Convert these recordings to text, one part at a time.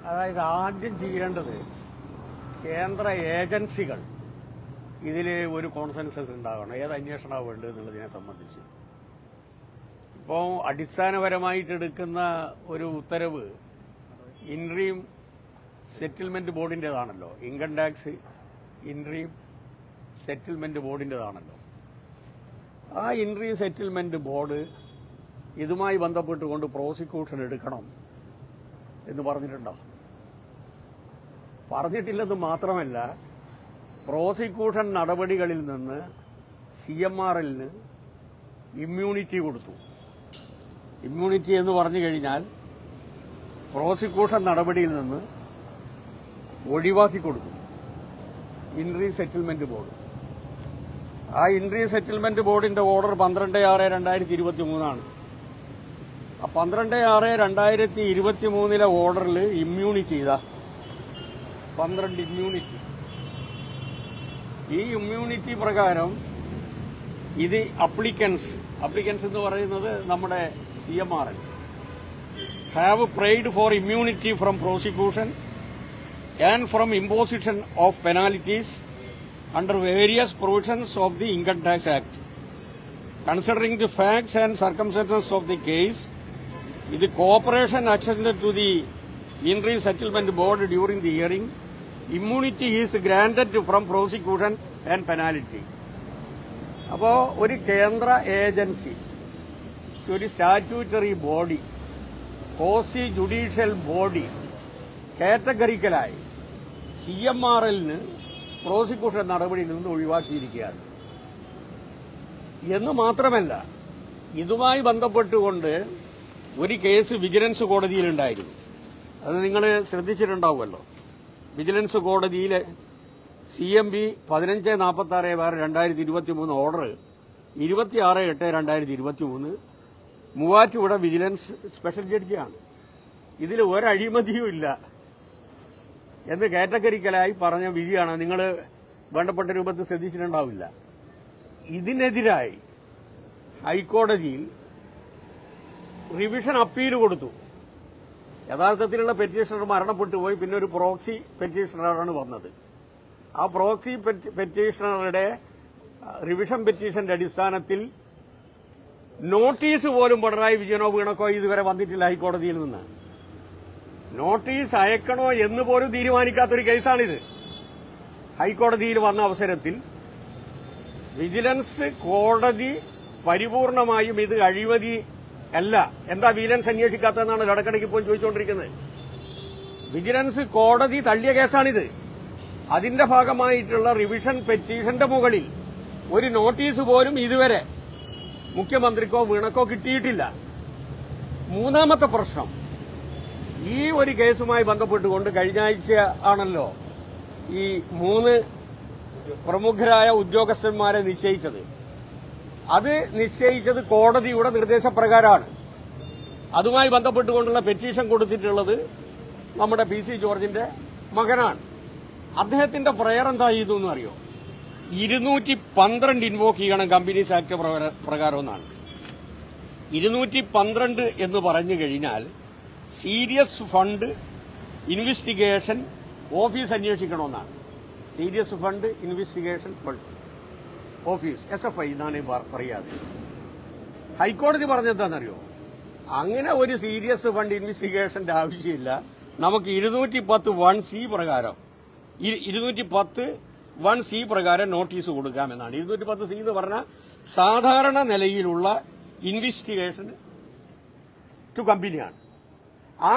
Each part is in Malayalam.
അതായത് ആദ്യം ചെയ്യേണ്ടത് കേന്ദ്ര ഏജൻസികൾ ഇതിൽ ഒരു കോൺസെൻസസ് ഉണ്ടാകണം. ഏത് അന്വേഷണമാണ് വേണ്ടത് എന്നുള്ളതിനെ സംബന്ധിച്ച്. ഇപ്പോൾ അടിസ്ഥാനപരമായിട്ട് എടുക്കുന്ന ഒരു ഉത്തരവ് ഇൻട്രീം സെറ്റിൽമെന്റ് ബോർഡിൻ്റെതാണല്ലോ. ഇൻകം ടാക്സ് ഇൻട്രീം സെറ്റിൽമെന്റ് ബോർഡിൻ്റെതാണല്ലോ. ആ ഇൻട്രീം സെറ്റിൽമെന്റ് ബോർഡ് ഇതുമായി ബന്ധപ്പെട്ടുകൊണ്ട് പ്രോസിക്യൂഷൻ എടുക്കണം എന്ന് പറഞ്ഞിട്ടുണ്ടോ? പറഞ്ഞിട്ടില്ലെന്ന് മാത്രമല്ല, പ്രോസിക്യൂഷൻ നടപടികളിൽ നിന്ന് CMRLന് ഇമ്മ്യൂണിറ്റി കൊടുത്തു. ഇമ്മ്യൂണിറ്റി എന്ന് പറഞ്ഞു കഴിഞ്ഞാൽ പ്രോസിക്യൂഷൻ നടപടിയിൽ നിന്ന് ഒഴിവാക്കി കൊടുത്തു ഇൻട്രീം സെറ്റിൽമെന്റ് ബോർഡ്. ആ ഇൻട്രീം സെറ്റിൽമെന്റ് ബോർഡിന്റെ ഓർഡർ 12/6/2023 ആ 12/6/2023 ഓർഡറിൽ ഇമ്മ്യൂണിറ്റി ചെയ്താ 12 ഇമ്മ്യൂണിറ്റി. ഈ ഇമ്മ്യൂണിറ്റി പ്രകാരം ഇത് അപ്ലിക്കൻസ് എന്ന് പറയുന്നത് നമ്മുടെ CMRL have pride for immunity from prosecution and from imposition of penalties under various provisions of the Income Tax Act. Considering the facts and circumstances of the case, the cooperation extended to the Interim Settlement Board during the hearing, immunity is granted from prosecution and penalty. അപ്പോൾ ഒരു കേന്ദ്ര ഏജൻസി, ഒരു statutory body, quasi judicial body കാറ്റഗറിക്കലായി CMRLന് പ്രോസിക്യൂഷൻ നടപടിയിൽ നിന്ന് ഒഴിവാക്കിയിരിക്കുകയാണ്. എന്ന് മാത്രമല്ല, ഇതുമായി ബന്ധപ്പെട്ടുകൊണ്ട് ഒരു കേസ് വിജിലൻസ് കോടതിയിലുണ്ടായിരുന്നു. അത് നിങ്ങൾ ശ്രദ്ധിച്ചിട്ടുണ്ടാവുമല്ലോ. വിജിലൻസ് കോടതിയിലെ CMB 1546/2023 order 26/8/2023 Muvattupuzha vigilance special ജഡ്ജിയാണ്. ഇതിൽ ഒരഴിമതിയും ഇല്ല എന്ന് കാറ്റഗറിക്കലായി പറഞ്ഞ വിധിയാണ്. നിങ്ങൾ വേണ്ടപ്പെട്ട രൂപത്തിൽ ശ്രദ്ധിച്ചിട്ടുണ്ടാവില്ല. ഇതിനെതിരായി ഹൈക്കോടതിയിൽ റിവിഷൻ അപ്പീൽ കൊടുത്തു. യഥാർത്ഥത്തിലുള്ള പെറ്റീഷണർ മരണപ്പെട്ടു പോയി. പിന്നെ ഒരു പ്രോക്സി പെറ്റീഷണറാണ് വന്നത്. ആ പ്രോക്സി പെറ്റീഷണറുടെ റിവിഷൻ പെറ്റീഷന്റെ അടിസ്ഥാനത്തിൽ നോട്ടീസ് പോലും പിണറായി വിജയനോ വീണക്കോ ഇതുവരെ വന്നിട്ടില്ല ഹൈക്കോടതിയിൽ നിന്ന്. നോട്ടീസ് അയക്കണോ എന്ന് പോലും തീരുമാനിക്കാത്തൊരു കേസാണിത്. ഹൈക്കോടതിയിൽ വന്ന അവസരത്തിൽ വിജിലൻസ് കോടതി പരിപൂർണമായും ഇത് അഴിമതി അല്ല, എന്താ വിജിലൻസ് അന്വേഷിക്കാത്തതെന്നാണ് ഇടക്കിടയ്ക്ക് ഇപ്പോൾ ചോദിച്ചുകൊണ്ടിരിക്കുന്നത്. വിജിലൻസ് കോടതി തള്ളിയ കേസാണിത്. അതിന്റെ ഭാഗമായിട്ടുള്ള റിവിഷൻ പെറ്റീഷന്റെ മുകളിൽ ഒരു നോട്ടീസ് പോലും ഇതുവരെ മുഖ്യമന്ത്രിക്കോ വീണക്കോ കിട്ടിയിട്ടില്ല. മൂന്നാമത്തെ പ്രശ്നം, ഈ ഒരു കേസുമായി ബന്ധപ്പെട്ടുകൊണ്ട് കഴിഞ്ഞ ആഴ്ച ആണല്ലോ ഈ 3 പ്രമുഖരായ ഉദ്യോഗസ്ഥന്മാരെ നിശ്ചയിച്ചത്. അത് നിശ്ചയിച്ചത് കോടതിയുടെ നിർദ്ദേശപ്രകാരമാണ്. അതുമായി ബന്ധപ്പെട്ടുകൊണ്ടുള്ള പെറ്റീഷൻ കൊടുത്തിട്ടുള്ളത് നമ്മുടെ PC ജോർജിന്റെ മകനാണ്. അദ്ദേഹത്തിന്റെ പ്രയർ എന്താ ചെയ്തു എന്ന് അറിയോ? 212 ഇൻവോക്ക് ചെയ്യണം കമ്പനീസ് ആക്ട് പ്രകാരം എന്നാണ്. 212 എന്ന് പറഞ്ഞു കഴിഞ്ഞാൽ സീരിയസ് ഫണ്ട് ഇൻവെസ്റ്റിഗേഷൻ ഓഫീസ് അന്വേഷിക്കണമെന്നാണ്. Serious fund investigation office SFI എന്നാണ് പറയാതെ. ഹൈക്കോടതി പറഞ്ഞെന്താണെന്നറിയോ? അങ്ങനെ ഒരു സീരിയസ് ഫണ്ട് ഇൻവെസ്റ്റിഗേഷന്റെ ആവശ്യമില്ല. നമുക്ക് 210(1)(c) പ്രകാരം 210(1)(c) പ്രകാരം നോട്ടീസ് കൊടുക്കാമെന്നാണ്. 210(c) എന്ന് പറഞ്ഞാൽ സാധാരണ നിലയിലുള്ള ഇൻവെസ്റ്റിഗേഷൻ ടു കമ്പനിയാണ്. ആ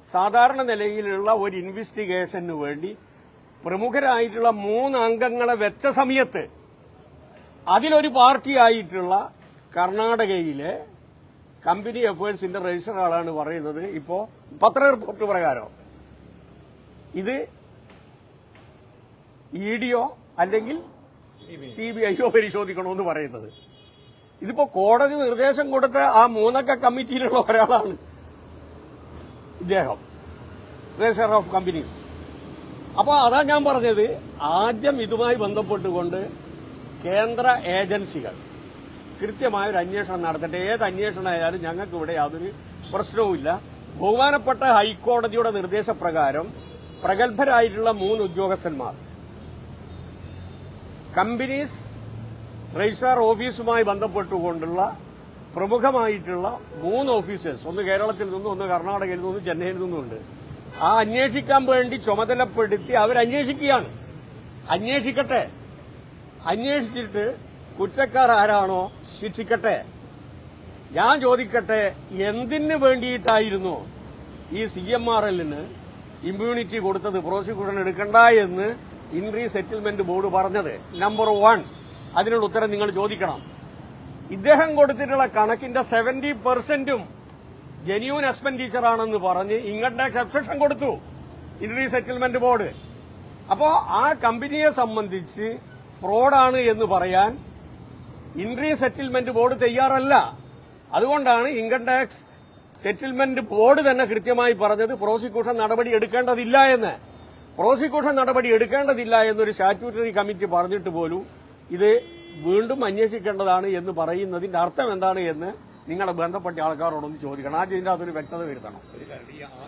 സാധാരണ നിലയിലുള്ള ഒരു ഇൻവെസ്റ്റിഗേഷന് വേണ്ടി പ്രമുഖരായിട്ടുള്ള 3 അംഗങ്ങളെ വെച്ച സമയത്ത് അതിലൊരു പാർട്ടിയായിട്ടുള്ള കർണാടകയിലെ കമ്പനി അഫയേഴ്സിന്റെ രജിസ്ട്രാർ ആളാണ് പറയുന്നത്, ഇപ്പോ പത്ര റിപ്പോർട്ട് പ്രകാരം ഇത് EDO അല്ലെങ്കിൽ CBIയോ പരിശോധിക്കണമെന്ന് പറയുന്നത്. ഇതിപ്പോ കോടതി നിർദ്ദേശം കൊടുത്ത ആ 3 അംഗ കമ്മിറ്റിയിലുള്ള ഒരാളാണ് ഇദ്ദേഹം, രജിസ്ട്രാർ ഓഫ് കമ്പനീസ്. അപ്പോൾ അതാ ഞാൻ പറഞ്ഞത്, ആദ്യം ഇതുമായി ബന്ധപ്പെട്ടുകൊണ്ട് കേന്ദ്ര ഏജൻസികൾ കൃത്യമായൊരു അന്വേഷണം നടത്തട്ടെ. ഏത് അന്വേഷണമായാലും ഞങ്ങൾക്ക് ഇവിടെ യാതൊരു പ്രശ്നവുമില്ല. ബഹുമാനപ്പെട്ട ഹൈക്കോടതിയുടെ നിർദ്ദേശപ്രകാരം പ്രഗത്ഭരായിട്ടുള്ള 3 ഉദ്യോഗസ്ഥന്മാർ കമ്പനീസ് രജിസ്ട്രാർ ഓഫീസുമായി ബന്ധപ്പെട്ടുകൊണ്ടുള്ള പ്രമുഖമായിട്ടുള്ള 3 ഓഫീസേഴ്സ്, ഒന്ന് കേരളത്തിൽ നിന്നും, ഒന്ന് കർണാടകയിൽ നിന്നും, ചെന്നൈയിൽ നിന്നുമുണ്ട്. ആ അന്വേഷിക്കാൻ വേണ്ടി ചുമതലപ്പെടുത്തി അവരന്വേഷിക്കുകയാണ്. അന്വേഷിക്കട്ടെ, അന്വേഷിച്ചിട്ട് കുറ്റക്കാർ ആരാണോ ശിക്ഷിക്കട്ടെ. ഞാൻ ചോദിക്കട്ടെ, എന്തിനു വേണ്ടിയിട്ടായിരുന്നു ഈ CMRLന് ഇമ്മ്യൂണിറ്റി കൊടുത്തത്, പ്രോസിക്യൂഷൻ എടുക്കണ്ട എന്ന് ഇൻട്രീ സെറ്റിൽമെന്റ് ബോർഡ് പറഞ്ഞത്? നമ്പർ 1, അതിനുള്ള ഉത്തരം നിങ്ങൾ ചോദിക്കണം. ഇദ്ദേഹം കൊടുത്തിട്ടുള്ള കണക്കിന്റെ 70% ജെന്യൂൻ എക്സ്പെൻഡിച്ചർ ആണെന്ന് പറഞ്ഞ് ഇൻകം ടാക്സ് എക്സെപ്ഷൻ കൊടുത്തു ഇൻട്രീ സെറ്റിൽമെന്റ് ബോർഡ്. അപ്പോ ആ കമ്പനിയെ സംബന്ധിച്ച് ഫ്രോഡാണ് എന്ന് പറയാൻ ഇൻട്രീ സെറ്റിൽമെന്റ് ബോർഡ് തയ്യാറല്ല. അതുകൊണ്ടാണ് ഇൻകം ടാക്സ് സെറ്റിൽമെന്റ് ബോർഡ് തന്നെ കൃത്യമായി പറഞ്ഞത് പ്രോസിക്യൂഷൻ നടപടി എടുക്കേണ്ടതില്ല എന്ന്. പ്രോസിക്യൂഷൻ നടപടി എടുക്കേണ്ടതില്ല എന്നൊരു സ്റ്റാറ്റ്യൂട്ടറി കമ്മിറ്റി പറഞ്ഞിട്ട് പോലും ഇത് വീണ്ടും അന്വേഷിക്കേണ്ടതാണ് എന്ന് പറയുന്നതിന്റെ അർത്ഥം എന്താണ് എന്ന് നിങ്ങളെ ബന്ധപ്പെട്ട ആൾക്കാരോടൊന്ന് ചോദിക്കണം. ആദ്യം ഇതിന്റെ അകത്തൊരു വ്യക്തത വരുത്തണം.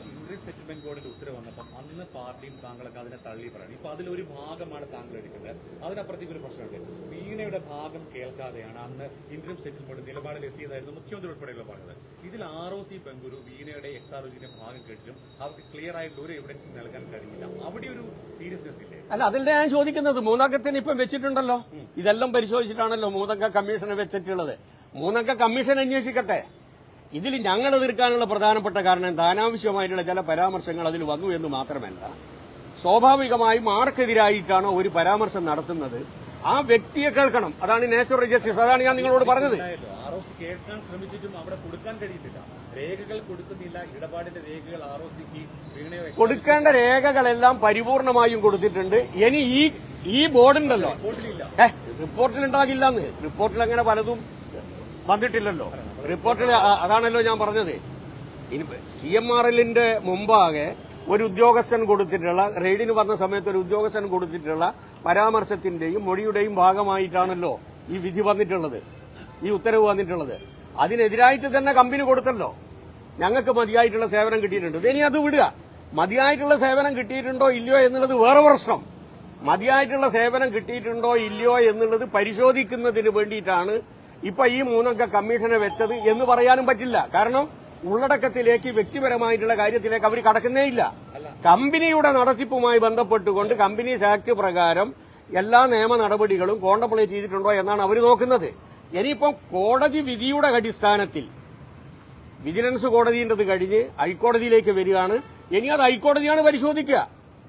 ഇൻട്രീം സെറ്റിൽമെന്റ് ബോർഡിന്റെ ഉത്തരവ് വന്നപ്പോൾ അന്ന് പാർട്ടിയും താങ്കളൊക്കെ അതിനെ തള്ളി പറയണം. ഇപ്പൊ അതിലൊരു ഭാഗമാണ് താങ്കൾ എടുക്കുന്നത്. അതിനപ്പുറത്തേക്ക് ഒരു പ്രശ്നമുണ്ട്. വീണയുടെ ഭാഗം കേൾക്കാതെയാണ് അന്ന് ഇൻട്രീം സെറ്റിൽമെന്റ് നിലപാടിലെത്തിയതായിരുന്നു മുഖ്യമന്ത്രി ഉൾപ്പെടെയുള്ള പറഞ്ഞത്. ഇതിൽ ROC ബംഗുരു വീണയുടെ XROGന്റെ ഭാഗം കേട്ടിട്ടും അവർക്ക് ക്ലിയർ ആയിട്ടുള്ള ഒരു എവിഡൻസ് നൽകാൻ കഴിഞ്ഞില്ല. അവിടെ ഒരു സീരിയസ്നെസ് ഇല്ലേ? അല്ല, അതിന്റെ ഞാൻ ചോദിക്കുന്നത്. 3 അംഗത്തിന് ഇപ്പം വെച്ചിട്ടുണ്ടല്ലോ. ഇതെല്ലാം പരിശോധിച്ചിട്ടാണല്ലോ 3 അംഗ കമ്മീഷനെ വെച്ചിട്ടുള്ളത്. 3 അംഗ കമ്മീഷൻ അന്വേഷിക്കട്ടെ. ഇതിൽ ഞങ്ങൾ എതിർക്കാനുള്ള പ്രധാനപ്പെട്ട കാരണം ധാനാവശ്യമായിട്ടുള്ള ചില പരാമർശങ്ങൾ അതിൽ വന്നു എന്ന് മാത്രമല്ല, സ്വാഭാവികമായും ആർക്കെതിരായിട്ടാണോ ഒരു പരാമർശം നടത്തുന്നത് ആ വ്യക്തിയെ കേൾക്കണം. അതാണ് നാച്ചുറൽ ജസ്റ്റിസ്. അതാണ് ഞാൻ നിങ്ങളോട് പറഞ്ഞത്. ROC കേൾക്കാൻ ശ്രമിച്ചിട്ടും അവിടെ കൊടുക്കാൻ കഴിയുന്നില്ല. രേഖകൾ കൊടുക്കുന്നില്ല. ഇടപാടിന്റെ രേഖകൾ ROCക്ക് വീണയോ കൊടുക്കേണ്ട രേഖകളെല്ലാം പരിപൂർണമായും കൊടുത്തിട്ടുണ്ട്. ഇനി ഈ ബോർഡുണ്ടല്ലോ, റിപ്പോർട്ടിലുണ്ടാകില്ലെന്ന്. റിപ്പോർട്ടിൽ അങ്ങനെ പലതും വന്നിട്ടില്ലല്ലോ. റിപ്പോർട്ടിൽ അതാണല്ലോ ഞാൻ പറഞ്ഞത്. ഇനി CMRLന്റെ മുമ്പാകെ ഒരു ഉദ്യോഗസ്ഥൻ കൊടുത്തിട്ടുള്ള, റെയ്ഡിന് വന്ന സമയത്ത് ഒരു ഉദ്യോഗസ്ഥൻ കൊടുത്തിട്ടുള്ള പരാമർശത്തിന്റെയും മൊഴിയുടെയും ഭാഗമായിട്ടാണല്ലോ ഈ വിധി വന്നിട്ടുള്ളത്, ഈ ഉത്തരവ് വന്നിട്ടുള്ളത്. അതിനെതിരായിട്ട് തന്നെ കമ്പനി കൊടുത്തല്ലോ. ഞങ്ങൾക്ക് മതിയായിട്ടുള്ള സേവനം കിട്ടിയിട്ടുണ്ട്. ഇനി അത് വിടുക. മതിയായിട്ടുള്ള സേവനം കിട്ടിയിട്ടുണ്ടോ ഇല്ലയോ എന്നുള്ളത് വേറെ പ്രശ്നം. മതിയായിട്ടുള്ള സേവനം കിട്ടിയിട്ടുണ്ടോ ഇല്ലയോ എന്നുള്ളത് പരിശോധിക്കുന്നതിന് വേണ്ടിയിട്ടാണ് ഇപ്പൊ ഈ 3 അംഗ കമ്മീഷനെ വെച്ചത് എന്ന് പറയാനും പറ്റില്ല. കാരണം ഉള്ളടക്കത്തിലേക്ക്, വ്യക്തിപരമായിട്ടുള്ള കാര്യത്തിലേക്ക് അവർ കടക്കുന്നേയില്ല. കമ്പനിയുടെ നടത്തിപ്പുമായി ബന്ധപ്പെട്ടുകൊണ്ട് കമ്പനീസ് ആക്ട് പ്രകാരം എല്ലാ നിയമ നടപടികളും കോണ്ടംപ്ലേറ്റ് ചെയ്തിട്ടുണ്ടോ എന്നാണ് അവർ നോക്കുന്നത്. ഇനിയിപ്പം കോടതി വിധിയുടെ അടിസ്ഥാനത്തിൽ വിജിലൻസ് കോടതിൻ്റെത് കഴിഞ്ഞ് ഹൈക്കോടതിയിലേക്ക് വരികയാണ്. ഇനി അത് ഹൈക്കോടതിയാണ് പരിശോധിക്കുക.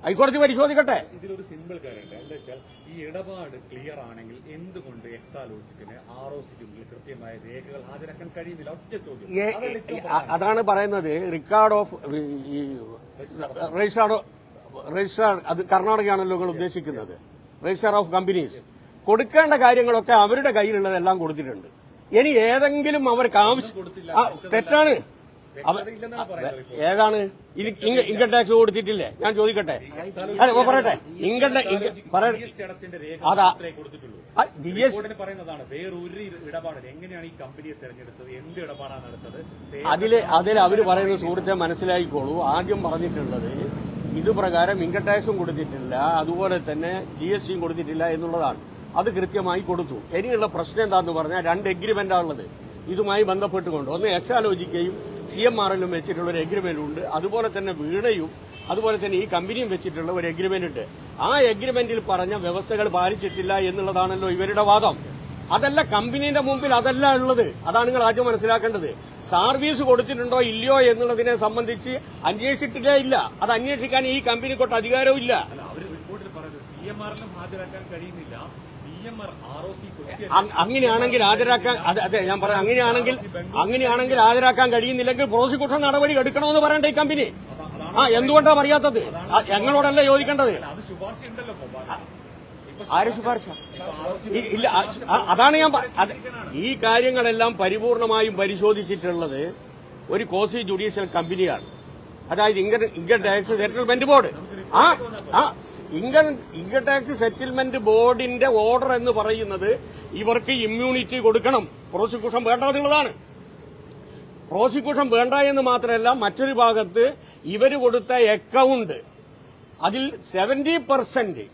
ഹൈക്കോടതി പരിശോധിക്കട്ടെ. ഇതിലൊരു സിമ്പിൾ കാര്യമുണ്ട്. എന്താ വെച്ചാൽ ഈ ഇടപാട് ക്ലിയർ ആണെങ്കിൽ എന്തുകൊണ്ട് എക്സാലോജിക്കിന് ROCക്ക് മുന്നിൽ കൃത്യമായ രേഖകൾ ഹാജരാക്കാൻ കഴിയുന്നില്ല? ഒറ്റ ചോദ്യം. അതാണ് പറയുന്നത്. റിക്കാർഡ് ഓഫ് രജിസ്ട്രാർ, അത് കർണാടകയാണല്ലോ നിങ്ങൾ ഉദ്ദേശിക്കുന്നത്. രജിസ്ട്രാർ ഓഫ് കമ്പനീസ് കൊടുക്കേണ്ട കാര്യങ്ങളൊക്കെ അവരുടെ കയ്യിലുള്ളതെല്ലാം കൊടുത്തിട്ടുണ്ട്. ഇനി ഏതെങ്കിലും അവർക്ക് ആവശ്യം തെറ്റാണ്. ഏതാണ് ഇൻകം ടാക്സ് കൊടുത്തിട്ടില്ലേ? ഞാൻ ചോദിക്കട്ടെ, പറയട്ടെ. അതാ പറയുന്നതാണ് വേറൊരു ഇടപാടിൽ എങ്ങനെയാണ് ഈ കമ്പനിയെ തെരഞ്ഞെടുത്തത്, എന്ത് ഇടപാടാണ് നടത്തത്? അതിൽ അവര് പറയുന്ന സുഹൃത്തെ മനസ്സിലായിക്കോളൂ. ആദ്യം പറഞ്ഞിട്ടുള്ളത് ഇത് പ്രകാരം ഇൻകം ടാക്സും കൊടുത്തിട്ടില്ല, അതുപോലെ തന്നെ GSTയും കൊടുത്തിട്ടില്ല എന്നുള്ളതാണ്. അത് കൃത്യമായി കൊടുത്തു. ഇനിയുള്ള പ്രശ്നം എന്താണെന്ന് പറഞ്ഞാൽ 2 എഗ്രിമെന്റാണുള്ളത് ഇതുമായി ബന്ധപ്പെട്ടുകൊണ്ട്. ഒന്ന് എക്സാലോജിക്കയും CMRLും വെച്ചിട്ടുള്ള ഒരു എഗ്രിമെന്റ് ഉണ്ട്. അതുപോലെ തന്നെ വീണയും അതുപോലെ തന്നെ ഈ കമ്പനിയും വെച്ചിട്ടുള്ള ഒരു എഗ്രിമെന്റ് ഉണ്ട്. ആ എഗ്രിമെന്റിൽ പറഞ്ഞ വ്യവസ്ഥകൾ പാലിച്ചിട്ടില്ല എന്നുള്ളതാണല്ലോ ഇവരുടെ വാദം. അതല്ല കമ്പനീന്റെ മുമ്പിൽ അതല്ല ഉള്ളത്. അതാണ് നിങ്ങൾ ആദ്യം മനസ്സിലാക്കേണ്ടത്. സർവീസ് കൊടുത്തിട്ടുണ്ടോ ഇല്ലയോ എന്നുള്ളതിനെ സംബന്ധിച്ച് അന്വേഷിച്ചിട്ടേ ഇല്ല. അത് അന്വേഷിക്കാൻ ഈ കമ്പനിക്കൊട്ട് അധികാരവും ഇല്ല. റിപ്പോർട്ടിൽ പറയുന്നത് CMRലും ഹാജരാക്കാൻ കഴിയുന്നില്ല. അങ്ങനെയാണെങ്കിൽ ഹാജരാക്കാൻ, അതെ ഞാൻ പറയാം, അങ്ങനെയാണെങ്കിൽ ഹാജരാക്കാൻ കഴിയുന്നില്ലെങ്കിൽ പ്രോസിക്യൂഷൻ നടപടി എടുക്കണമെന്ന് പറയണ്ടേ ഈ കമ്പനി? എന്തുകൊണ്ടാണ് പറയാത്തത്? ഞങ്ങളോടല്ല ചോദിക്കേണ്ടത്. ആര് ശുപാർശ? ഇല്ല, അതാണ് ഞാൻ ഈ കാര്യങ്ങളെല്ലാം പരിപൂർണമായും പരിശോധിച്ചിട്ടുള്ളത് ഒരു കോസി ജുഡീഷ്യൽ കമ്പനിയാണ്. അതായത് income tax settlement board. Income tax settlement ബോർഡിന്റെ ഓർഡർ എന്ന് പറയുന്നത് ഇവർക്ക് ഇമ്മ്യൂണിറ്റി കൊടുക്കണം, പ്രോസിക്യൂഷൻ വേണ്ടതെന്നുള്ളതാണ്. പ്രോസിക്യൂഷൻ വേണ്ട എന്ന് മാത്രമല്ല, മറ്റൊരു ഭാഗത്ത് ഇവർ കൊടുത്ത അക്കൗണ്ട് അതിൽ 70%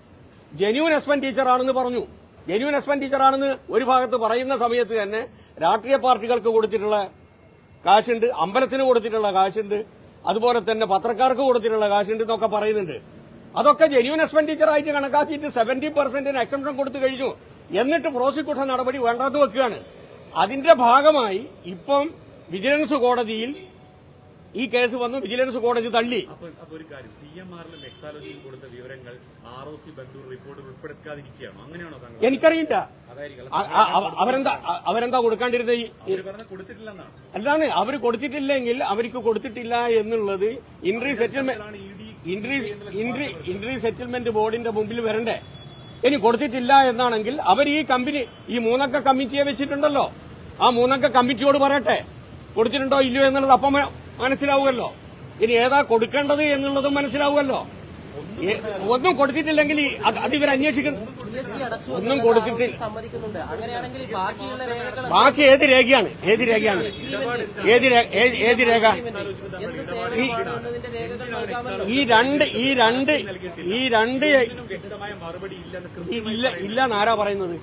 ജെന്യൂൻ എക്സ്പെൻഡിച്ചർ ആണെന്ന് പറഞ്ഞു. ജെന്യൂൻ എക്സ്പെൻഡിച്ചർ ആണെന്ന് ഒരു ഭാഗത്ത് പറയുന്ന സമയത്ത് തന്നെ രാഷ്ട്രീയ പാർട്ടികൾക്ക് കൊടുത്തിട്ടുള്ള കാശുണ്ട്, അമ്പലത്തിന് കൊടുത്തിട്ടുള്ള കാശുണ്ട്, അതുപോലെ തന്നെ പത്രക്കാർക്ക് കൊടുത്തിട്ടുള്ള കാശുണ്ട് എന്നൊക്കെ പറയുന്നുണ്ട്. അതൊക്കെ ജെന്യൂൻ എക്സ്പെൻഡിച്ചർ ആയിട്ട് കണക്കാക്കിയിട്ട് 70% എക്സംപ്ഷൻ കൊടുത്തു കഴിഞ്ഞു. എന്നിട്ട് പ്രോസിക്യൂഷൻ നടപടി വേണ്ടാന്ന് വെക്കുകയാണ്. അതിന്റെ ഭാഗമായി ഇപ്പം വിജിലൻസ് കോടതിയിൽ ഈ കേസ് വന്നു. വിജിലൻസ് കോടതി തള്ളി. അപ്പൊ ഒരു കാര്യം, CMR-ലും എക്സാലോജിയും കൊടുത്ത വിവരങ്ങൾ ROC ബംഗളൂർ റിപ്പോർട്ടിൽ ഉൾപ്പെടുത്താതിരിക്കുകയാണോ? അങ്ങനെയാണോ താങ്കൾ? എനിക്കറിയില്ല അവരെന്താ കൊടുക്കാണ്ടിരുന്നത്. കൊടുത്തിട്ടില്ലെന്നാണ്. അല്ലാന്ന് അവര് കൊടുത്തിട്ടില്ലെങ്കിൽ അവർക്ക് കൊടുത്തിട്ടില്ല എന്നുള്ളത് ഇൻട്രി സെറ്റിൽമെന്റ് ബോർഡിന്റെ മുമ്പിൽ വരണ്ടേ? ഇനി കൊടുത്തിട്ടില്ല എന്നാണെങ്കിൽ അവർ ഈ കമ്പനി ഈ 3 കമ്മിറ്റിയെ വെച്ചിട്ടുണ്ടല്ലോ, ആ 3 കമ്മിറ്റിയോട് പറയട്ടെ കൊടുത്തിട്ടുണ്ടോ ഇല്ലയോ എന്നുള്ളത്. അപ്പം മനസ്സിലാവുമല്ലോ. ഇനി ഏതാ കൊടുക്കേണ്ടത് എന്നുള്ളതും മനസ്സിലാവുമല്ലോ. ഒന്നും കൊടുത്തിട്ടില്ലെങ്കിൽ അത് ഇവർ അന്വേഷിക്കുന്നു. ഒന്നും കൊടുത്തിട്ടില്ല. ബാക്കി ഏത് രേഖയാണ്? ഏത് രേഖ? ഇല്ല എന്നാരാ പറയുന്നത്?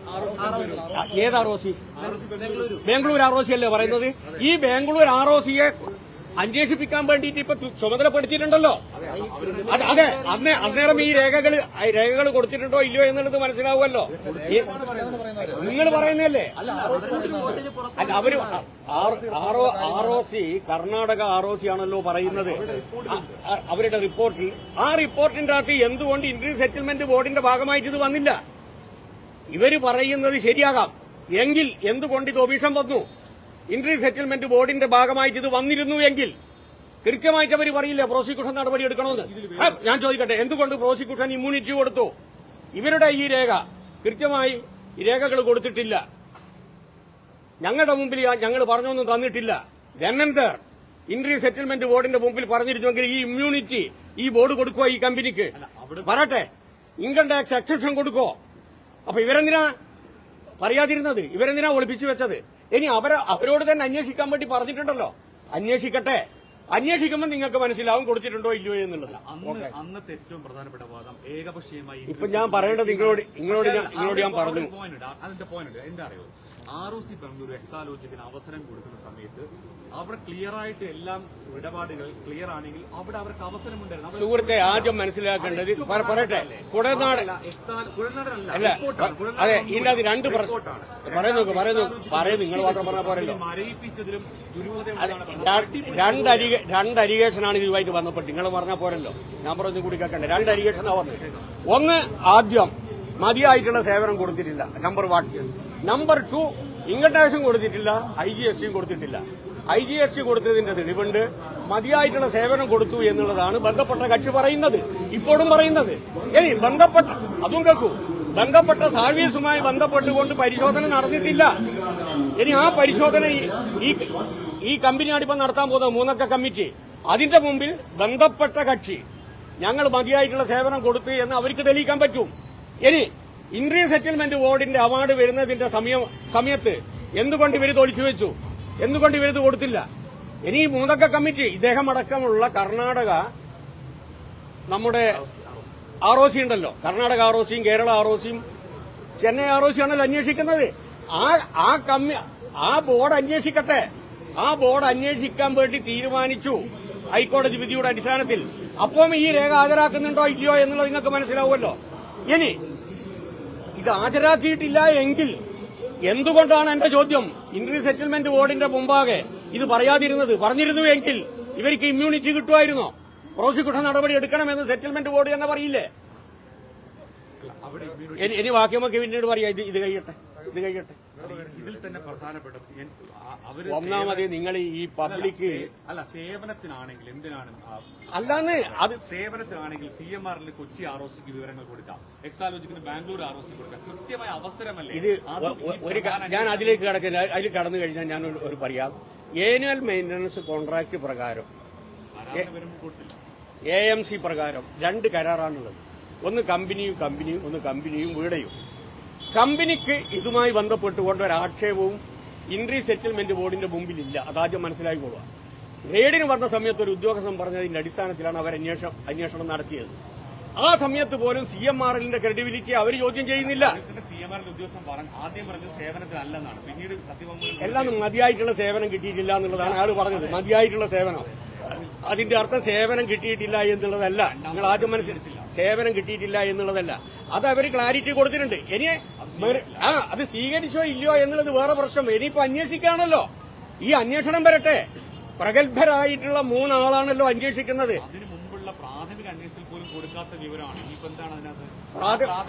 ഏത് ROC? ബാംഗ്ലൂർ ROC അല്ലേ പറയുന്നത്? ഈ ബാംഗ്ലൂർ ROCയെ അന്വേഷിപ്പിക്കാൻ വേണ്ടിയിട്ട് ഇപ്പൊ ചുമതലപ്പെടുത്തിയിട്ടുണ്ടല്ലോ. അതെ, അന്നേരം ഈ രേഖകൾ കൊടുത്തിട്ടുണ്ടോ ഇല്ലയോ എന്നുള്ളത് മനസ്സിലാവുമല്ലോ. നിങ്ങൾ പറയുന്നതല്ലേ? അല്ല, അവര് ROC കർണാടക ROC ആണല്ലോ പറയുന്നത് അവരുടെ റിപ്പോർട്ടിൽ. ആ റിപ്പോർട്ടിന്റെ അകത്ത് എന്തുകൊണ്ട് ഇന്ത്യൻ സെറ്റിൽമെന്റ് ബോർഡിന്റെ ഭാഗമായിട്ട് ഇത് വന്നില്ല? ഇവര് പറയുന്നത് ശരിയാകാം എങ്കിൽ എന്തുകൊണ്ട് ഇത് ഒബീഷൻ വന്നു? ഇന്ത്യൻ സെറ്റിൽമെന്റ് ബോർഡിന്റെ ഭാഗമായിട്ട് ഇത് വന്നിരുന്നു എങ്കിൽ കൃത്യമായിട്ട് അവർ പറയില്ല പ്രോസിക്യൂഷൻ നടപടി എടുക്കണമെന്ന്. ഞാൻ ചോദിക്കട്ടെ, എന്തുകൊണ്ട് പ്രോസിക്യൂഷൻ ഇമ്മ്യൂണിറ്റി കൊടുത്തു? ഇവരുടെ ഈ രേഖ കൃത്യമായി രേഖകൾ കൊടുത്തിട്ടില്ല. ഞങ്ങളുടെ മുമ്പിൽ ഞങ്ങൾ പറഞ്ഞൊന്നും തന്നിട്ടില്ല. ധനന്തർ ഇന്ത്യൻ സെറ്റിൽമെന്റ് ബോർഡിന്റെ മുമ്പിൽ പറഞ്ഞിരുന്നുവെങ്കിൽ ഈ ഇമ്മ്യൂണിറ്റി ഈ ബോർഡ് കൊടുക്കുവോ ഈ കമ്പനിക്ക്? പറയട്ടെ, ഇൻകം ടാക്സ് എക്സെപ്ഷൻ കൊടുക്കോ? അപ്പൊ ഇവരെന്തിനാ പറയാതിരുന്നത്? ഇവരെന്തിനാ ഒളിപ്പിച്ചു വെച്ചത്? ഇനി അവരോട് തന്നെ അന്വേഷിക്കാൻ വേണ്ടി പറഞ്ഞിട്ടുണ്ടല്ലോ. അന്വേഷിക്കട്ടെ. അന്വേഷിക്കുമ്പോൾ നിങ്ങൾക്ക് മനസ്സിലാവും കൊടുത്തിട്ടുണ്ടോ ഇല്ലയോ എന്നുള്ളത്. അന്നത്തെ ഏറ്റവും പ്രധാനപ്പെട്ട വാദം ഏകപക്ഷീയമായി ഇപ്പൊ ഞാൻ പറയേണ്ടത് നിങ്ങളോട് ഞാൻ പറഞ്ഞു. അതിന്റെ പോയിന്റ് എന്താ അറിയോ? ROC ബംഗളൂരു എക്സാലോജിക്കിന് അവസരം കൊടുക്കുന്ന സമയത്ത് അവിടെ ക്ലിയർ ആയിട്ട് എല്ലാം ഇടപാടുകൾ ക്ലിയർ ആണെങ്കിൽ അവിടെ അവർക്ക് അവസരമുണ്ടായിരുന്നു. സുഹൃത്തെ, ആദ്യം മനസ്സിലാക്കേണ്ടത് പറയട്ടെ, കുഴനാട് അല്ല. അതെ, ഇതിന്റെ അത് രണ്ട് പറയുന്നു നിങ്ങൾ മാത്രം പറഞ്ഞ പോരല്ലോ. മരയിപ്പിച്ചതിലും രണ്ട് അലിഗേഷനാണ് ഇതുമായിട്ട് ബന്ധപ്പെട്ട് നിങ്ങൾ പറഞ്ഞ പോരല്ലോ. ഞാൻ പറഞ്ഞു കൂടി കേൾക്കണ്ടേ? 2 അലിഗേഷനാണ് വന്നത്. ഒന്ന്, ആദ്യം മതിയായിട്ടുള്ള സേവനം കൊടുത്തിട്ടില്ല, നമ്പർ 1. നമ്പർ 2, ഇൻകം ടാക്സും കൊടുത്തിട്ടില്ല, IGSTയും കൊടുത്തിട്ടില്ല. IGST കൊടുത്തതിന്റെ തെളിവുണ്ട്. മതിയായിട്ടുള്ള സേവനം കൊടുത്തു എന്നുള്ളതാണ് ബന്ധപ്പെട്ട കക്ഷി പറയുന്നത്, ഇപ്പോഴും പറയുന്നത്. ഇനി അതും കേൾക്കൂ, ബന്ധപ്പെട്ട സർവീസുമായി ബന്ധപ്പെട്ടുകൊണ്ട് പരിശോധന നടന്നിട്ടില്ല. ഇനി ആ പരിശോധന ഈ കമ്പനിയാണ് ഇപ്പം നടത്താൻ പോകുന്നത് 3 കമ്മിറ്റി. അതിന്റെ മുമ്പിൽ ബന്ധപ്പെട്ട കക്ഷി ഞങ്ങൾ മതിയായിട്ടുള്ള സേവനം കൊടുത്തു എന്ന് അവർക്ക് തെളിയിക്കാൻ പറ്റും. ഇനി ഇന്ത്യൻ സെറ്റിൽമെന്റ് ബോർഡിന്റെ അവാർഡ് വരുന്നതിന്റെ സമയത്ത് എന്തുകൊണ്ട് ഇവർ തൊളിച്ചു വെച്ചു? എന്തുകൊണ്ട് ഇവരിത് കൊടുത്തില്ല? ഇനി 3 കമ്മിറ്റി ഇദ്ദേഹം അടക്കമുള്ള കർണാടക നമ്മുടെ ROC ഉണ്ടല്ലോ, കർണാടക ROCയും കേരള ROCയും ചെന്നൈ ROC ആണല്ലോ അന്വേഷിക്കുന്നത്. ആ ബോർഡ് അന്വേഷിക്കട്ടെ. ആ ബോർഡ് അന്വേഷിക്കാൻ വേണ്ടി തീരുമാനിച്ചു ഹൈക്കോടതി വിധിയുടെ അടിസ്ഥാനത്തിൽ. അപ്പം ഈ രേഖ ഹാജരാക്കുന്നുണ്ടോ ഇല്ലയോ എന്നുള്ളത് നിങ്ങൾക്ക് മനസ്സിലാവുമല്ലോ. ഇനി ഇത് ഹാജരാക്കിയിട്ടില്ല എങ്കിൽ എന്തുകൊണ്ടാണ് എന്റെ ചോദ്യം ഇന്ത്യൻ സെറ്റിൽമെന്റ് ബോർഡിന്റെ മുമ്പാകെ ഇത് പറയാതിരുന്നത്? പറഞ്ഞിരുന്നു എങ്കിൽ ഇവർക്ക് ഇമ്മ്യൂണിറ്റി കിട്ടുമായിരുന്നോ? പ്രോസിക്യൂഷൻ നടപടി എടുക്കണമെന്ന് സെറ്റിൽമെന്റ് ബോർഡ് തന്നെ പറയില്ലേ? ഇനി വാക്യമൊക്കെ പിന്നീട് പറയാം. ഇത് കഴിയട്ടെ. ഇതിൽ തന്നെ പ്രധാനപ്പെട്ട ഒന്നാമത് നിങ്ങൾ ഈ പബ്ലിക് സേവനത്തിനാണെങ്കിൽ എന്തിനാണ് അല്ലാന്ന് അത് സേവനത്തിനാണെങ്കിൽ CMR-ൽ കൊച്ചി ROCക്ക് വിവരങ്ങൾ കൊടുക്കാം, എക്സാലോജിക്കിന് ബാംഗ്ലൂർ ROC കൊടുക്കാം. കൃത്യമായ അവസരമല്ലേ ഇത്? ഞാൻ അതിലേക്ക് അതിൽ കടന്നു കഴിഞ്ഞാൽ ഞാൻ ഒരു പറയാം. ആനുവൽ മെയിന്റനൻസ് കോൺട്രാക്ട് പ്രകാരം AMC പ്രകാരം 2 കരാറാണുള്ളത്. ഒന്ന് കമ്പനിയും ഒന്ന് കമ്പനിയും വീടയും. കമ്പനിക്ക് ഇതുമായി ബന്ധപ്പെട്ടുകൊണ്ട് ഒരാക്ഷേപവും ഇൻട്രി സെറ്റിൽമെന്റ് ബോർഡിന്റെ മുമ്പിലില്ല. അതാദ്യം മനസ്സിലാക്കിക്കൊള്ളുക. റെയ്ഡിന് വന്ന സമയത്ത് ഒരു ഉദ്യോഗസ്ഥൻ പറഞ്ഞതിന്റെ അടിസ്ഥാനത്തിലാണ് അവർ അന്വേഷണം നടത്തിയത്. ആ സമയത്ത് പോലും CMRLന്റെ ക്രെഡിബിലിറ്റി അവർ ചോദ്യം ചെയ്യുന്നില്ല. CMRL ഉദ്യോഗസ്ഥൻ ആദ്യം പറഞ്ഞത് സേവനത്തിനല്ലെന്നാണ്. പിന്നീട് സത്യവാങ്മൂലം എല്ലാം മതിയായിട്ടുള്ള സേവനം കിട്ടിയിട്ടില്ല എന്നുള്ളതാണ് അയാൾ പറഞ്ഞത്. മതിയായിട്ടുള്ള സേവനം, അതിന്റെ അർത്ഥം സേവനം കിട്ടിയിട്ടില്ല എന്നുള്ളതല്ല. നിങ്ങൾ ആദ്യം മനസ്സിലാക്കില്ല, സേവനം കിട്ടിയിട്ടില്ല എന്നുള്ളതല്ല. അത് അവർ ക്ലാരിറ്റി കൊടുത്തിട്ടുണ്ട്. ഇനി അത് സ്വീകരിച്ചോ ഇല്ലയോ എന്നുള്ളത് വേറെ പ്രശ്നം. ഇനിയിപ്പോ അന്വേഷിക്കുകയാണല്ലോ. ഈ അന്വേഷണം വരട്ടെ. പ്രഗത്ഭരായിട്ടുള്ള 3 ആളാണല്ലോ അന്വേഷിക്കുന്നത്. അതിനു മുമ്പുള്ള പ്രാഥമിക അന്വേഷണത്തിൽ പോലും കൊടുക്കാത്ത വിവരമാണ്. ഇനിയിപ്പോ എന്താണ് അതിനകത്ത്?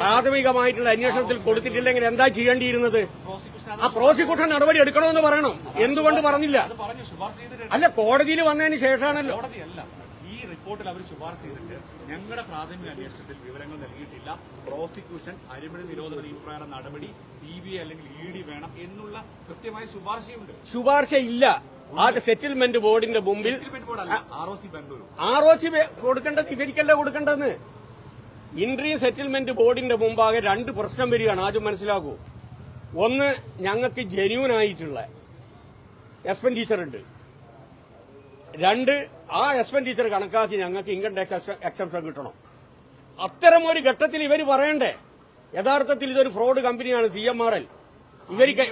പ്രാഥമികമായിട്ടുള്ള അന്വേഷണത്തിൽ കൊടുത്തിട്ടില്ലെങ്കിൽ എന്താ ചെയ്യേണ്ടിയിരുന്നത്? ആ പ്രോസിക്യൂഷൻ നടപടി എടുക്കണമെന്ന് പറയണം. എന്തുകൊണ്ട് പറഞ്ഞില്ല? അല്ല, കോടതിയിൽ വന്നതിന് ശേഷമാണല്ലോ. കോടതിയല്ല, ഈ റിപ്പോർട്ടിൽ അവർ ശുപാർശ ചെയ്തിട്ട് ഞങ്ങളുടെ പ്രാഥമിക അന്വേഷണത്തിൽ വിവരങ്ങൾ നൽകിയിട്ടില്ല, പ്രോസിക്യൂഷൻ അഴിമതി നിരോധന നിയമപ്രകാരം നടപടി CBI അല്ലെങ്കിൽ ED വേണം എന്നുള്ള കൃത്യമായ ശുപാർശയുണ്ട്. ശുപാർശ ഇല്ല. ആ സെറ്റിൽമെന്റ് ബോർഡിന്റെ മുമ്പിൽ ROC ബംഗളൂരു കൊടുക്കേണ്ടത് ഇവർക്കല്ല കൊടുക്കേണ്ടതെന്ന്. ഇൻട്രീം സെറ്റിൽമെന്റ് ബോർഡിന്റെ മുമ്പാകെ 2 പ്രശ്നം വരികയാണ്. ആദ്യം മനസ്സിലാക്കൂ. ഒന്ന്, ഞങ്ങൾക്ക് ജെന്യൂൻ ആയിട്ടുള്ള എക്സ്പെൻഡിച്ചർ ഉണ്ട്. 2, ആ എക്സ്പെൻഡിച്ചർ കണക്കാക്കി ഞങ്ങൾക്ക് ഇൻകം ടാക്സ് എക്സംപ്ഷൻ കിട്ടണം. അത്തരമൊരു ഘട്ടത്തിൽ ഇവർ പറയണ്ടേ യഥാർത്ഥത്തിൽ ഇതൊരു ഫ്രോഡ് കമ്പനിയാണ് CMRL. ഇവർക്ക്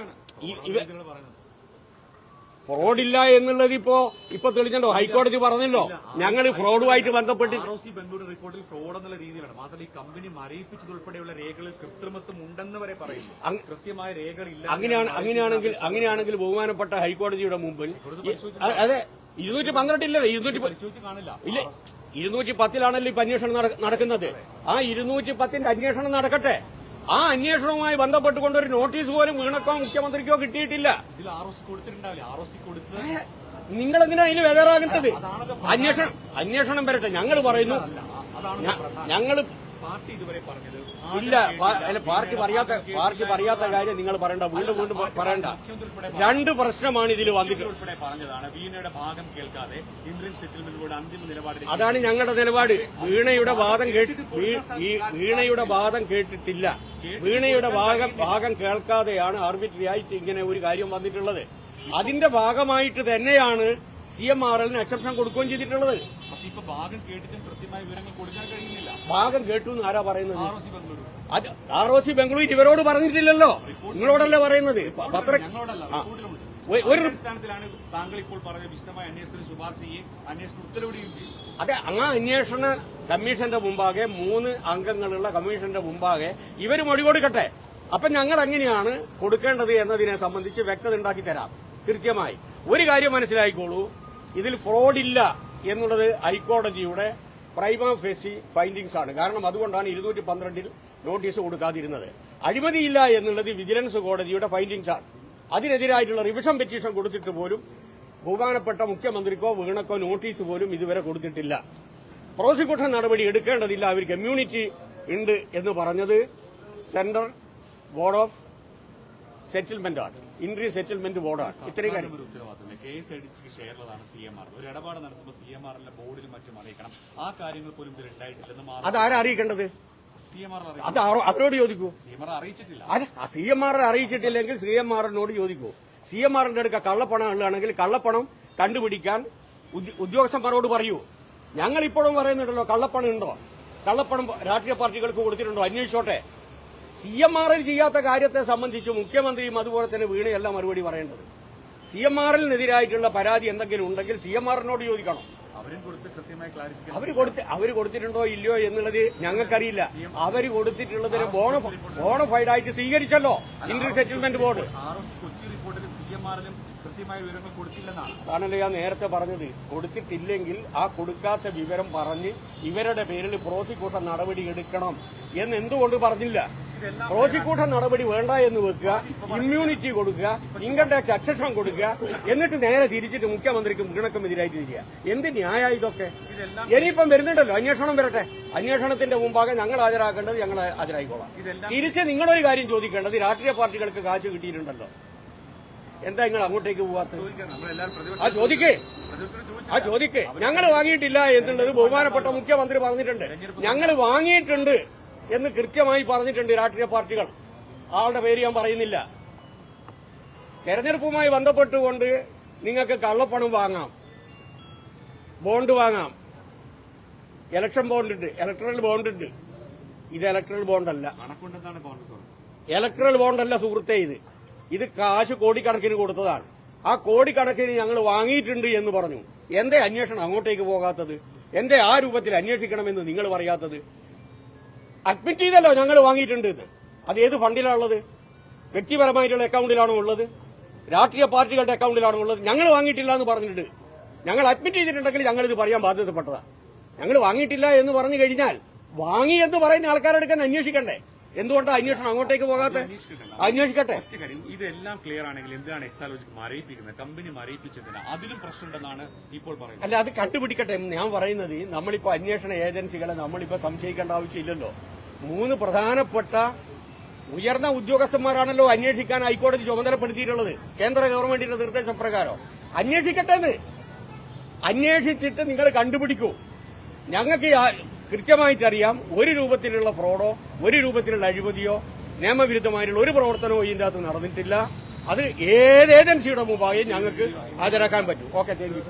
ഫ്രോഡില്ല എന്നുള്ളത് ഇപ്പൊ തെളിഞ്ഞല്ലോ. ഹൈക്കോടതി പറഞ്ഞല്ലോ ഞങ്ങൾ ഫ്രോഡുമായിട്ട് ബന്ധപ്പെട്ട്. ROC ബംഗളൂരു റിപ്പോർട്ടിൽ ഫ്രോഡ് എന്നുള്ള രീതിയിലാണ്. മാത്രമല്ല ഈ കമ്പനി മരയിപ്പിച്ചതുൾപ്പെടെയുള്ള രേഖകളിൽ കൃത്രിമത്വം ഉണ്ടെന്ന് വരെ പറയുന്നു. കൃത്യമായ രേഖകളില്ല. അങ്ങനെയാണെങ്കിൽ ബഹുമാനപ്പെട്ട ഹൈക്കോടതിയുടെ മുമ്പിൽ അതെ 212 ഇല്ലല്ലോ. 210 കാണില്ല. ഇല്ല, 210-ലാണല്ലോ ഇപ്പൊ അന്വേഷണം നടക്കുന്നത്. ആ 210-ന്റെ അന്വേഷണം നടക്കട്ടെ. ആ അന്വേഷണവുമായി ബന്ധപ്പെട്ടുകൊണ്ട് ഒരു നോട്ടീസ് പോലും വീണക്കോ മുഖ്യമന്ത്രിക്കോ കിട്ടിയിട്ടില്ല. ഇതിൽ ROC കൊടുത്തിട്ടുണ്ടാവില്ല. ROC കൊടുത്ത് നിങ്ങൾ എന്തിനാ അതിന് വേദനാകുന്നത്? അന്വേഷണം വരട്ടെ. ഞങ്ങൾ പറയുന്നു, ഞങ്ങൾ പാർട്ടി ഇതുവരെ പറഞ്ഞത് ഇല്ല. പാർട്ടി പറയാത്ത കാര്യം നിങ്ങൾ പറയണ്ട. വീണ്ടും പറയണ്ട. 2 പ്രശ്നമാണ് ഇതിൽ വന്നിട്ടുള്ളത്. പറഞ്ഞതാണ് വീണയുടെ ഭാഗം കേൾക്കാതെ ഇൻട്രീം സെറ്റിൽമെന്റ് ബോർഡ് അന്തിമ നിലപാട്. അതാണ് ഞങ്ങളുടെ നിലപാട്. വീണയുടെ വാദം കേട്ടിട്ടില്ല. വീണയുടെ ഭാഗം കേൾക്കാതെയാണ് ആർബിട്രറി ആയിട്ട് ഇങ്ങനെ ഒരു കാര്യം വന്നിട്ടുള്ളത്. അതിന്റെ ഭാഗമായിട്ട് തന്നെയാണ് CMRLന് എക്സെപ്ഷൻ കൊടുക്കുകയും ചെയ്തിട്ടുള്ളത്. പക്ഷെ ഇപ്പൊ ഭാഗം കേട്ടിട്ടും കൃത്യമായ വിവരങ്ങൾ കൊടുക്കാൻ കഴിയുന്നില്ല. ഭാഗം കേട്ടു എന്ന് ആരാ പറയുന്നത്? അത് ROC ബംഗളൂരു ഇവരോട് പറഞ്ഞിട്ടില്ലല്ലോ, നിങ്ങളോടല്ലേ പറയുന്നത്. ഒരു അടിസ്ഥാനത്തിലാണ് താങ്കൾ ഇപ്പോൾ പറഞ്ഞ വിശദമായ അന്വേഷണത്തിന് ശുപാർശ ചെയ്യുകയും അന്വേഷണം ഉത്തരവിടുകയും ചെയ്യും. അതെ, ആ അന്വേഷണ കമ്മീഷന്റെ മുമ്പാകെ 3 അംഗങ്ങളുള്ള കമ്മീഷന്റെ മുമ്പാകെ ഇവർ മൊഴി കൊടുക്കട്ടെ. അപ്പൊ ഞങ്ങൾ എങ്ങനെയാണ് കൊടുക്കേണ്ടത് എന്നതിനെ സംബന്ധിച്ച് വ്യക്തത ഉണ്ടാക്കി തരാം. കൃത്യമായി ഒരു കാര്യം മനസ്സിലായിക്കോളൂ. ഇതിൽ ഫ്രോഡില്ല എന്നുള്ളത് ഹൈക്കോടതിയുടെ പ്രൈമ ഫേസി ഫൈൻഡിങ്സ് ആണ്. കാരണം അതുകൊണ്ടാണ് 212-ൽ നോട്ടീസ് കൊടുക്കാതിരുന്നത്. അഴിമതിയില്ല എന്നുള്ളത് വിജിലൻസ് കോടതിയുടെ ഫൈൻഡിങ്സ് ആണ്. അതിനെതിരായിട്ടുള്ള റിവിഷൻ പെറ്റീഷൻ കൊടുത്തിട്ട് പോലും ബഹുമാനപ്പെട്ട മുഖ്യമന്ത്രിക്കോ വീണക്കോ നോട്ടീസ് പോലും ഇതുവരെ കൊടുത്തിട്ടില്ല. പ്രോസിക്യൂഷൻ നടപടി എടുക്കേണ്ടതില്ല, അവർക്ക് ഇമ്മ്യൂണിറ്റി ഉണ്ട് എന്ന് പറഞ്ഞത് സെൻട്രൽ ബോർഡ് ഓഫ് സെറ്റിൽമെന്റ് ആണ്, ഇൻട്രി സെറ്റിൽമെന്റ് ബോർഡാണ്. ഇത്രയും കാര്യം KSIDCക്ക് ഷെയറുള്ളതാണ് CMR. ഒരു ഇടപാട് നടത്തുമ്പോൾ CMRന്റെ ബോർഡിലും മറ്റും അറിയിക്കണം. ആ കാര്യങ്ങൾ പോലും ഇതിൽ ഉണ്ടായിട്ടില്ലെന്ന്. അതാരാ അറിയിക്കേണ്ടത്? അത് അവരോട് ചോദിക്കൂ. CMR അറിയിച്ചിട്ടില്ല. CMR അറിയിച്ചിട്ടില്ലെങ്കിൽ CMRനോട് ചോദിക്കൂ. CMRന്റെ അടുക്ക കള്ളപ്പണം ഉള്ളതാണെങ്കിൽ കള്ളപ്പണം കണ്ടുപിടിക്കാൻ ഉദ്യോഗസ്ഥന്മാരോട് പറയൂ. ഞങ്ങൾ ഇപ്പോഴും പറയുന്നുണ്ടല്ലോ കള്ളപ്പണം ഉണ്ടോ, കള്ളപ്പണം രാഷ്ട്രീയ പാർട്ടികൾക്ക് കൊടുത്തിട്ടുണ്ടോ, അന്വേഷിച്ചോട്ടെ. CMRൽ ചെയ്യാത്ത കാര്യത്തെ സംബന്ധിച്ച് മുഖ്യമന്ത്രിയും അതുപോലെ തന്നെ വീണയല്ല മറുപടി പറയേണ്ടത്. CMRലിനെതിരായിട്ടുള്ള പരാതി എന്തെങ്കിലും ഉണ്ടെങ്കിൽ CMRനോട് ചോദിക്കണം. അവര് കൊടുത്തിട്ടുണ്ടോ ഇല്ലയോ എന്നുള്ളത് ഞങ്ങൾക്കറിയില്ല. അവര് കൊടുത്തിട്ടുള്ളതിന് ബോണഫൈഡ് ആയിട്ട് സ്വീകരിച്ചല്ലോ ഇൻട്രി സെറ്റിൽമെന്റ് ബോർഡ്. അതാണല്ലോ ഞാൻ നേരത്തെ പറഞ്ഞത്. കൊടുത്തിട്ടില്ലെങ്കിൽ ആ കൊടുക്കാത്ത വിവരം പറഞ്ഞ് ഇവരുടെ പേരിൽ പ്രോസിക്യൂഷൻ നടപടി എടുക്കണം എന്ന് എന്തുകൊണ്ട് പറഞ്ഞില്ല? പ്രോസിക്യൂഷൻ നടപടി വേണ്ട എന്ന് വെക്കുക, ഇമ്മ്യൂണിറ്റി കൊടുക്കുക, ഇൻകം ടാക്സ് എക്സെപ്ഷൻ കൊടുക്കുക, എന്നിട്ട് നേരെ തിരിച്ചിട്ട് മുഖ്യമന്ത്രിക്കും വീണക്കും എതിരായിട്ട് തിരിക്കുക. എന്ത് ന്യായ ഇതൊക്കെ? ഇനിയിപ്പം വരുന്നുണ്ടല്ലോ, അന്വേഷണം വരട്ടെ. അന്വേഷണത്തിന്റെ മുമ്പാകെ ഞങ്ങൾ ഹാജരാക്കേണ്ടത് ഞങ്ങൾ ഹാജരായിക്കോളാം. തിരിച്ച് നിങ്ങളൊരു കാര്യം ചോദിക്കേണ്ടത്, രാഷ്ട്രീയ പാർട്ടികൾക്ക് കാശ് കിട്ടിയിട്ടുണ്ടല്ലോ, എന്താ നിങ്ങൾ അങ്ങോട്ടേക്ക് പോവാത്തത്? ആ ചോദിക്കേ. ഞങ്ങൾ വാങ്ങിയിട്ടില്ല എന്നുള്ളത് ബഹുമാനപ്പെട്ട മുഖ്യമന്ത്രി പറഞ്ഞിട്ടുണ്ട്. ഞങ്ങൾ വാങ്ങിയിട്ടുണ്ട് എന്ന് കൃത്യമായി പറഞ്ഞിട്ടുണ്ട് രാഷ്ട്രീയ പാർട്ടികൾ. ആളുടെ പേര് ഞാൻ പറയുന്നില്ല. തെരഞ്ഞെടുപ്പുമായി ബന്ധപ്പെട്ടുകൊണ്ട് നിങ്ങൾക്ക് കള്ളപ്പണം വാങ്ങാം, ബോണ്ട് വാങ്ങാം, ഇലക്ഷൻ ബോണ്ട് ഉണ്ട്, ഇലക്ട്രൽ ബോണ്ട് ഉണ്ട്. ഇത് ഇലക്ട്രൽ ബോണ്ടല്ല, കണക്കുണ്ടെന്നാണ് കോൺഗ്രസ് പറഞ്ഞത്. ഇലക്ട്രൽ ബോണ്ടല്ല സുഹൃത്തെ. ഇത് കാശ് കോടിക്കണക്കിന് കൊടുത്തതാണ്. ആ കോടിക്കണക്കിന് ഞങ്ങൾ വാങ്ങിയിട്ടുണ്ട് എന്ന് പറഞ്ഞു. എന്തേ അന്വേഷണം അങ്ങോട്ടേക്ക് പോകാത്തത്? എന്തേ ആ രൂപത്തിൽ അന്വേഷിക്കണമെന്ന് നിങ്ങൾ പറയാത്തത്? അഡ്മിറ്റ് ചെയ്തല്ലോ ഞങ്ങൾ വാങ്ങിയിട്ടുണ്ട് എന്ന്. അത് ഏത് ഫണ്ടിലാണുള്ളത്? വ്യക്തിപരമായിട്ടുള്ള അക്കൗണ്ടിലാണോ ഉള്ളത്? രാഷ്ട്രീയ പാർട്ടികളുടെ അക്കൗണ്ടിലാണോ ഉള്ളത്? ഞങ്ങൾ വാങ്ങിയിട്ടില്ല എന്ന് പറഞ്ഞിട്ടുണ്ട്. ഞങ്ങൾ അഡ്മിറ്റ് ചെയ്തിട്ടുണ്ടെങ്കിൽ ഞങ്ങളിത് പറയാൻ ബാധ്യതപ്പെട്ടതാണ്. ഞങ്ങൾ വാങ്ങിയിട്ടില്ല എന്ന് പറഞ്ഞു കഴിഞ്ഞാൽ വാങ്ങി എന്ന് പറയുന്ന ആൾക്കാരെടുക്കാൻ അന്വേഷിക്കണ്ടേ? എന്തുകൊണ്ടാണ് അന്വേഷണം അങ്ങോട്ടേക്ക് പോകാത്ത? അന്വേഷിക്കട്ടെ. ഇതെല്ലാം ക്ലിയർ ആണെങ്കിൽ എന്തിനാണ് എക്സാലോജിക് മരയിപ്പിക്കുന്നത്? കമ്പനി മരയിപ്പിച്ചതിന് അതിലും പ്രശ്നമുണ്ടെന്നാണ് ഇപ്പോൾ പറയുന്നത്. അല്ല, അത് കണ്ടുപിടിക്കട്ടെ. ഞാൻ പറയുന്നത് നമ്മളിപ്പോ അന്വേഷണ ഏജൻസികളെ നമ്മളിപ്പോ സംശയിക്കേണ്ട ആവശ്യമില്ലല്ലോ. 3 പ്രധാനപ്പെട്ട ഉയർന്ന ഉദ്യോഗസ്ഥന്മാരാണല്ലോ അന്വേഷിക്കാൻ ഹൈക്കോടതി ചുമതലപ്പെടുത്തിയിട്ടുള്ളത് കേന്ദ്ര ഗവൺമെന്റിന്റെ നിർദ്ദേശപ്രകാരം. അന്വേഷിക്കട്ടെ എന്ന്. അന്വേഷിച്ചിട്ട് നിങ്ങൾ കണ്ടുപിടിക്കൂ. ഞങ്ങൾക്ക് കൃത്യമായിട്ടറിയാം ഒരു രൂപത്തിലുള്ള ഫ്രോഡോ ഒരു രൂപത്തിലുള്ള അഴിമതിയോ നിയമവിരുദ്ധമായിട്ടുള്ള ഒരു പ്രവർത്തനവും ഇതിന്റെ അകത്ത് നടന്നിട്ടില്ല. അത് ഏത് ഏജൻസിയുടെ മുമ്പായും ഞങ്ങൾക്ക് ഹാജരാക്കാൻ പറ്റും. Okay, thank you.